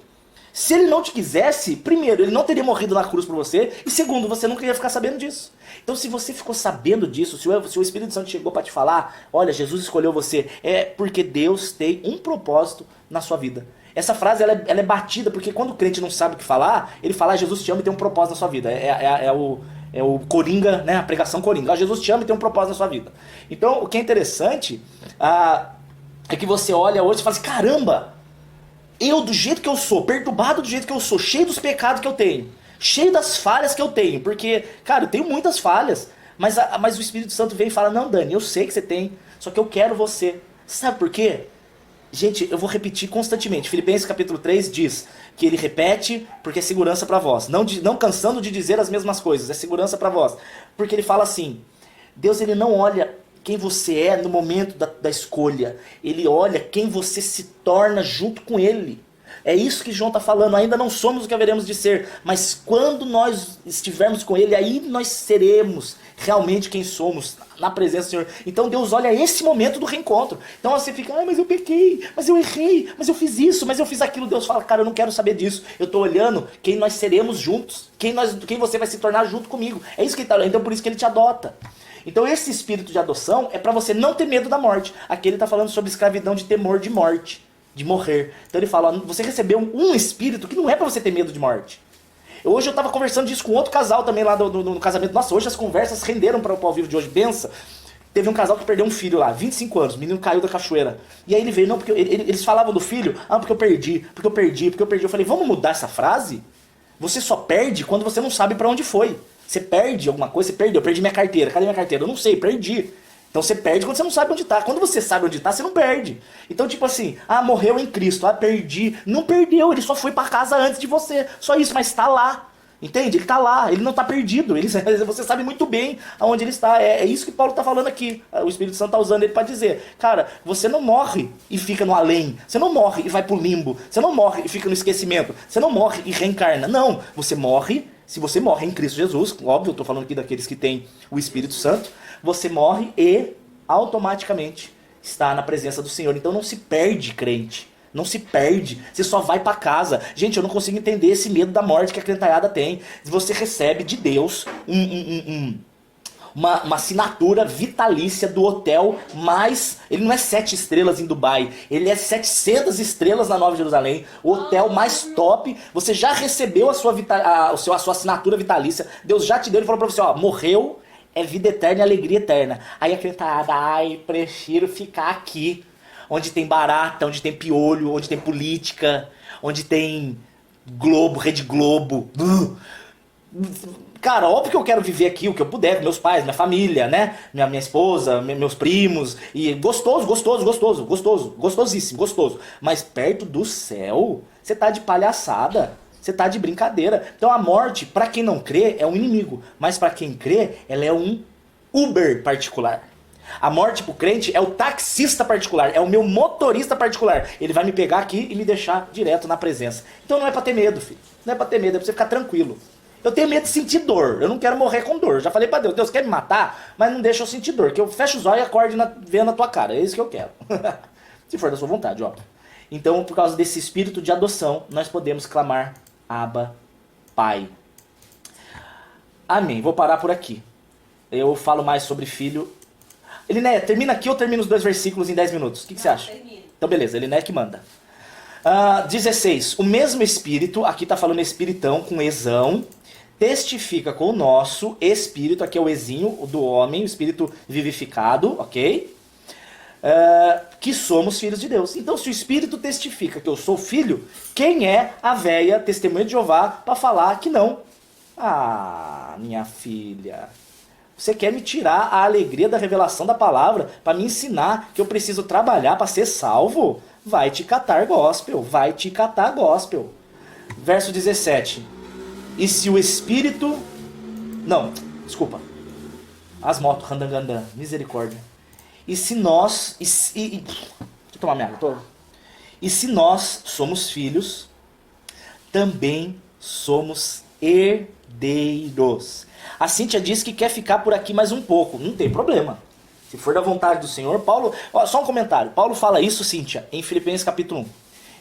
Se ele não te quisesse, primeiro, ele não teria morrido na cruz por você, e segundo, você não queria ficar sabendo disso. Então se você ficou sabendo disso, se o Espírito Santo chegou para te falar, olha, Jesus escolheu você, é porque Deus tem um propósito na sua vida. Essa frase ela é batida, porque quando o crente não sabe o que falar, ele fala, Jesus te ama e tem um propósito na sua vida. É o Coringa, né? A pregação Coringa. Jesus te ama e tem um propósito na sua vida. Então o que é interessante é que você olha hoje e fala assim, caramba, eu, do jeito que eu sou, perturbado do jeito que eu sou, cheio dos pecados que eu tenho, cheio das falhas que eu tenho, porque, cara, eu tenho muitas falhas, mas o Espírito Santo vem e fala, não, Dani, eu sei que você tem, só que eu quero você. Sabe por quê? Gente, eu vou repetir constantemente. Filipenses capítulo 3 diz que ele repete porque é segurança para vós, não cansando de dizer as mesmas coisas, é segurança para vós, porque ele fala assim, Deus ele não olha quem você é no momento da escolha. Ele olha quem você se torna junto com ele. É isso que João está falando. Ainda não somos o que haveremos de ser. Mas quando nós estivermos com ele, aí nós seremos realmente quem somos na presença do Senhor. Então Deus olha esse momento do reencontro. Então você fica, mas eu pequei, mas eu errei, mas eu fiz isso, mas eu fiz aquilo. Deus fala, cara, eu não quero saber disso. Eu estou olhando quem nós seremos juntos. Quem você vai se tornar junto comigo. É isso que ele está olhando. Então por isso que ele te adota. Então esse espírito de adoção é para você não ter medo da morte. Aqui ele está falando sobre escravidão de temor de morte, de morrer. Então ele fala, ó, você recebeu um espírito que não é para você ter medo de morte. Hoje eu estava conversando disso com outro casal também lá no casamento. Nossa, hoje as conversas renderam para o ao vivo de hoje. Benção. Teve um casal que perdeu um filho lá, 25 anos, o menino caiu da cachoeira. E aí ele veio, não, porque eles falavam do filho, porque eu perdi. Eu falei, vamos mudar essa frase? Você só perde quando você não sabe para onde foi. Você perde alguma coisa, você perdeu. Eu perdi minha carteira. Cadê minha carteira? Eu não sei, perdi. Então você perde quando você não sabe onde tá. Quando você sabe onde tá, você não perde. Então tipo assim, morreu em Cristo, perdi. Não perdeu, ele só foi para casa antes de você. Só isso, mas tá lá. Entende? Ele tá lá, ele não tá perdido. Você sabe muito bem aonde ele está. É isso que Paulo tá falando aqui. O Espírito Santo tá usando ele para dizer. Cara, você não morre e fica no além. Você não morre e vai pro limbo. Você não morre e fica no esquecimento. Você não morre e reencarna. Não, você morre. Se você morre em Cristo Jesus, óbvio, eu tô falando aqui daqueles que têm o Espírito Santo, você morre e automaticamente está na presença do Senhor. Então não se perde, crente. Não se perde, você só vai para casa. Gente, eu não consigo entender esse medo da morte que a crentalhada tem. Você recebe de Deus uma assinatura vitalícia do hotel mais... Ele não é 7 estrelas em Dubai, ele é 700 estrelas na Nova Jerusalém. O hotel mais top. Você já recebeu a sua assinatura vitalícia. Deus já te deu e falou para você, ó, morreu, é vida eterna e alegria eterna. Aí a crentalhada, prefiro ficar aqui. Onde tem barata, onde tem piolho, onde tem política, onde tem Globo, Rede Globo. Cara, óbvio que eu quero viver aqui o que eu puder, com meus pais, minha família, né? Minha esposa, meus primos. E gostosíssimo, gostoso. Mas perto do céu, você tá de palhaçada. Você tá de brincadeira. Então a morte, pra quem não crê, é um inimigo. Mas pra quem crê, ela é um Uber particular. A morte pro crente é o taxista particular, é o meu motorista particular. Ele vai me pegar aqui e me deixar direto na presença. Então não é pra ter medo, filho. Não é pra ter medo, é pra você ficar tranquilo. Eu tenho medo de sentir dor, eu não quero morrer com dor. Já falei pra Deus, Deus quer me matar, mas não deixa eu sentir dor. Que eu fecho os olhos e acorde vendo na tua cara, é isso que eu quero. Se for da sua vontade, óbvio. Então, por causa desse espírito de adoção, nós podemos clamar, Abba, Pai. Amém, vou parar por aqui. Eu falo mais sobre filho... Elinéia, termina aqui ou termina os 2 versículos em 10 minutos? O que você acha? Termina. Então beleza, Elinéia que manda. 16. O mesmo Espírito, aqui está falando espiritão com esão, testifica com o nosso Espírito, aqui é o ezinho do homem, o Espírito vivificado, ok? Que somos filhos de Deus. Então se o Espírito testifica que eu sou filho, quem é a véia testemunha de Jeová para falar que não? Minha filha... Você quer me tirar a alegria da revelação da palavra para me ensinar que eu preciso trabalhar para ser salvo? Vai te catar gospel, vai te catar gospel. Verso 17. E se o Espírito... Não, desculpa. As motos, randangandan, misericórdia. E se nós... Deixa eu tomar minha água. E se nós somos filhos, também somos herdeiros. A Cíntia disse que quer ficar por aqui mais um pouco. Não tem problema. Se for da vontade do Senhor, Paulo... só um comentário. Paulo fala isso, Cíntia, em Filipenses capítulo 1.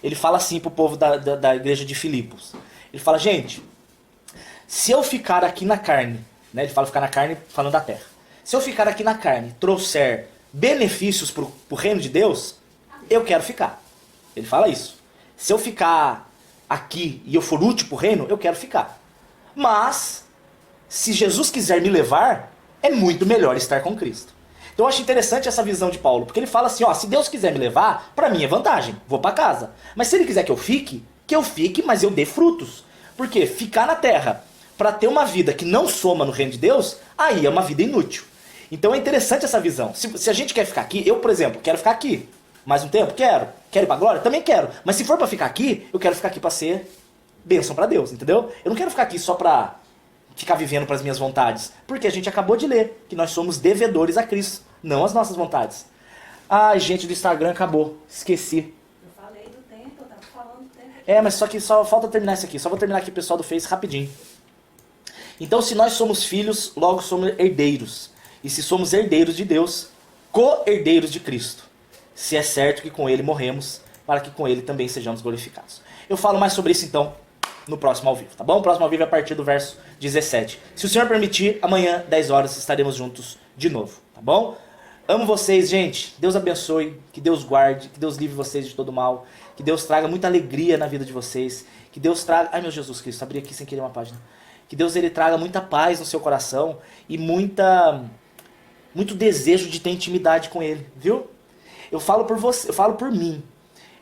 Ele fala assim pro povo da igreja de Filipos. Ele fala, gente, se eu ficar aqui na carne, né? Ele fala ficar na carne falando da terra. Se eu ficar aqui na carne, trouxer benefícios pro reino de Deus, eu quero ficar. Ele fala isso. Se eu ficar aqui e eu for útil pro reino, eu quero ficar. Mas... se Jesus quiser me levar, é muito melhor estar com Cristo. Então eu acho interessante essa visão de Paulo, porque ele fala assim, se Deus quiser me levar, para mim é vantagem, vou para casa. Mas se ele quiser que eu fique, mas eu dê frutos. Porque ficar na terra para ter uma vida que não soma no reino de Deus, aí é uma vida inútil. Então é interessante essa visão. Se a gente quer ficar aqui, eu, por exemplo, quero ficar aqui. Mais um tempo? Quero. Quero ir pra glória? Também quero. Mas se for para ficar aqui, eu quero ficar aqui para ser bênção para Deus, entendeu? Eu não quero ficar aqui só para... ficar vivendo para as minhas vontades. Porque a gente acabou de ler que nós somos devedores a Cristo, não as nossas vontades. Gente do Instagram acabou. Esqueci. Eu falei do tempo, eu tava falando do tempo. Mas só que só falta terminar isso aqui. Só vou terminar aqui, pessoal do Face, rapidinho. Então, se nós somos filhos, logo somos herdeiros. E se somos herdeiros de Deus, co-herdeiros de Cristo. Se é certo que com Ele morremos, para que com Ele também sejamos glorificados. Eu falo mais sobre isso, então, no próximo ao vivo, tá bom? O próximo ao vivo é a partir do verso 17. Se o Senhor permitir, amanhã, 10 horas, estaremos juntos de novo, tá bom? Amo vocês, gente. Deus abençoe, que Deus guarde, que Deus livre vocês de todo mal, que Deus traga muita alegria na vida de vocês, que Deus traga... Ai, meu Jesus Cristo, abri aqui sem querer uma página. Que Deus ele traga muita paz no seu coração e muito desejo de ter intimidade com Ele, viu? Eu falo por você, eu falo por mim.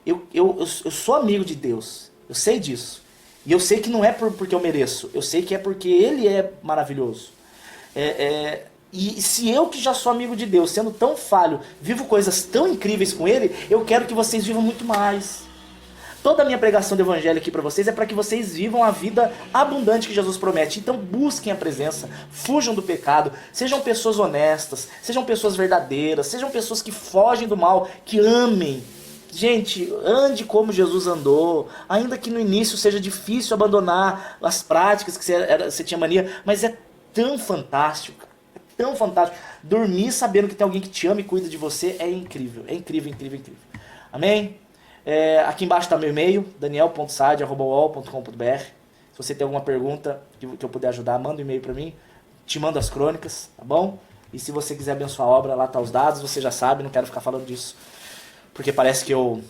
Eu sou amigo de Deus, eu sei disso. E eu sei que não é porque eu mereço, eu sei que é porque Ele é maravilhoso. E se eu que já sou amigo de Deus, sendo tão falho, vivo coisas tão incríveis com Ele, eu quero que vocês vivam muito mais. Toda a minha pregação do evangelho aqui para vocês é para que vocês vivam a vida abundante que Jesus promete. Então busquem a presença, fujam do pecado, sejam pessoas honestas, sejam pessoas verdadeiras, sejam pessoas que fogem do mal, que amem. Gente, ande como Jesus andou, ainda que no início seja difícil abandonar as práticas que você tinha mania, mas é tão fantástico, é tão fantástico. Dormir sabendo que tem alguém que te ama e cuida de você é incrível, é incrível, incrível, incrível. Amém? Aqui embaixo está meu e-mail, daniel.sade@uol.com.br. Se você tem alguma pergunta que eu puder ajudar, manda um e-mail para mim, te mando as crônicas, tá bom? E se você quiser abençoar a obra, lá tá os dados, você já sabe, não quero ficar falando disso, porque parece que eu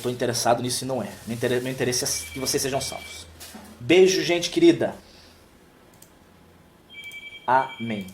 tô interessado nisso e não é. Meu interesse é que vocês sejam salvos. Beijo, gente querida. Amém.